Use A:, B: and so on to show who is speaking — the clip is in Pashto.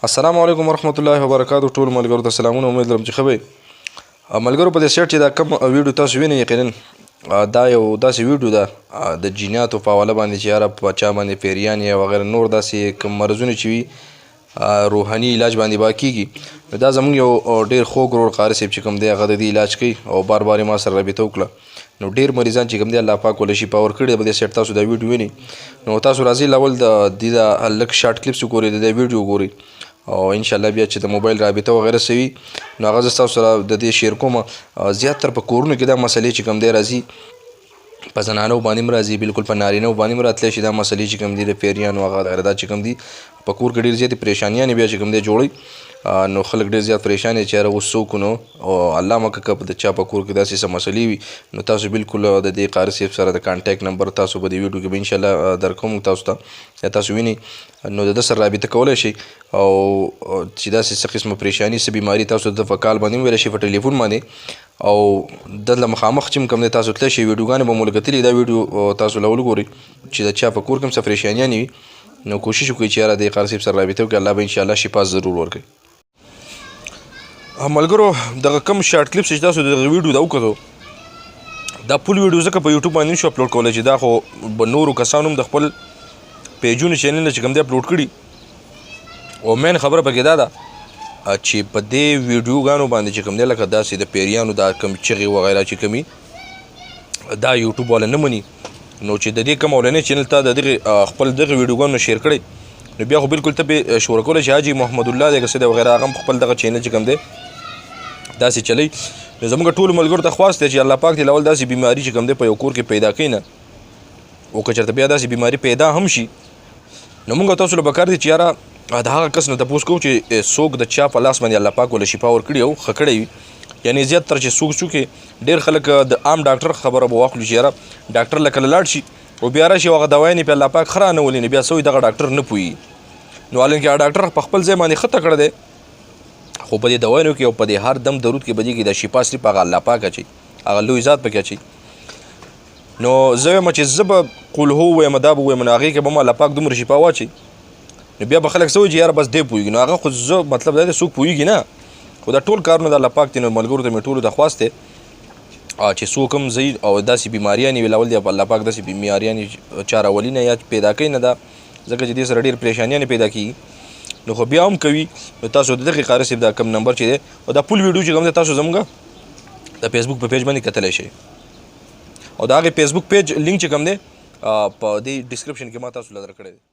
A: السلام علیکم ورحمت الله وبرکاتہ. ټول ملګرو ته سلامونه. امید لرم چې ښه وئ. ملګرو په دې سیټ چې دا کوم ویډیو تاسو وینئ یقینا دا یو داسې ویډیو ده د جینیاتو په حواله باندې چې یاره په چا باندې پیریان یا وغیره نور داسې کوم مرضونه چې وي روحاني علاج باندې با کېږي. نو دا زموږ یو ډېر خوږ ورور قاري صاحب چې کوم دی هغه د دې علاج کوي او بار بار یې ما سره رابطه وکړه. نو ډېر مریضان چې کوم دی الله پاک ولې شفا ورکړې په دې سیټ تاسو دا ویډیو وینئ. نو تاسو راځئ لاول د دې دا لږ شارټ کلیپس وګورئ د دې ویډیو وګورئ او انشاءالله بیا چې د موبایل رابطه وغیره سوي نو هغه زه ستاسو سره د دې شیر کوم. زیاتره په کورونو کې دا مسلې چې کوم دی راځي په زنانو باندې هم راځي بالکل په نارینهو باندې هم راتلی شي دا مسلې چې کوم دي د پیریانو هغه غیره دا چې کوم دي په کور کې ډېرې زیاتې پریشانیانې بیا چې کوم دی جوړوي. نو خلک ډېر زیات پریشان دي چې یاره اوس څوک نو او الله مکه که د چا په کور کې داسې څه مسلې وي نو تاسو بالکل د دې قاري صاحب سره د کانټیکټ نمبر تاسو په دې ویډیو کې به انشاءالله درکوم تاسو ته یا تاسو وینئ نو د ده سره رابطه کولی شئ او چې داسې څه قسمه پریشاني څه بیماري تاسو د په کال باندې وویلی شئ په ټلیفون باندې او دلته مخامخ چې کوم دی تاسو تللی شئ ویډیوګانې به مو لږ دا ویډیو تاسو له وګورئ چې د چا په کور کې هم څه پریشانیانې وي نو کوشش وکړئ چې یاره د قاري صاحب سره رابطه وکړئ الله به انشاءالله شفا ضرور ورکوي. ملګرو دغه کم شارټ کلیپس چې تاسو دغه ویډیو دا وکتو دا فول ویډیو ځکه په یوټیوب باندې نشو اپلوډ کولی چې دا خو به نورو کسانو هم د خپل پیجونو چینلونه چې کوم دی اپلوډ کړي او مین خبره پکې دا ده چې په دې ویډیوګانو باندې چې کوم دی لکه داسې د پیریانو دا کم چغې وغیره چې کوي دا یوټیوب والا نه مني نو چې د دې کوم اولنی چینل ته د دغې خپل دغه ویډیوګانو شیر کړی نو بیا خو بالکل ته پې شوره کولی چې حاجي محمد الله دی که څه دی وغیره هغه هم خپل دغه چینل چې کوم دی داسې چلی. نو زموږ ټولو ملګرو ته خواست دی چې الله پاک دې لاول داسې بیماري چې کوم دی په یو کور کې پیدا کوي نه او که چېرته بیا داسې بیماري پیدا هم شي نو موږ تاسو له پکار دی چې یاره د هغه کس نه تپوس کوو چې څوک د چا په لاس باندې الله پاک ولې شفا ورکړي او ښه کړی وي. یعنې زیات تر چې څوک چوکې ډېر خلک د عام ډاکټر خبره به واخلو چې یاره ډاکټر له کله لاړ شي او بیا راشي او هغه دوایانې په الله پاک ښه رانولي نو بیا څه وایي دغه ډاکټر نه پوهېږي. نو حالانکې هغه ډاکټر په خپل ځای باندې ښه تکړه دی خو په دې دوایانو کې او په دې هر دم درود کې به دې کې د شفا صرف هغه الله پاک اچوي هغه لوی ذات پکې اچوي. نو زه وایم چې زه به قل هو ویم دا به ویم نو هغې کې به م الله پاک دومره شفا واچوي نو بیا به خلک څه وایي چې یاره بس دی پوهېږي نو هغه خو زه مطلب دا دی څوک پوهېږي نه خو دا ټول کارونه د الله پاک دی. نو ملګرو ته مې ټولو ته خواست دی چې څوک هم ځئ او داسې بیماریانې وي لاول دی الله پاک داسې بیماریانې چا راولي نه یا پیدا کوي نه دا ځکه چې دې سره ډېر پریشانیانې پیدا کېږي نو خو بیا هم کوي. نو تاسو د دغې قاري صاحب دا کم نمبر چې دی او دا فول ویډیو چې کوم دی تاسو زموږ د فیسبوک په پیج باندې کتلی شئ او د هغې فیسبوک پیج لینک چې کوم دی په دې ډسکرپشن کې ما تاسو له درکړی دی.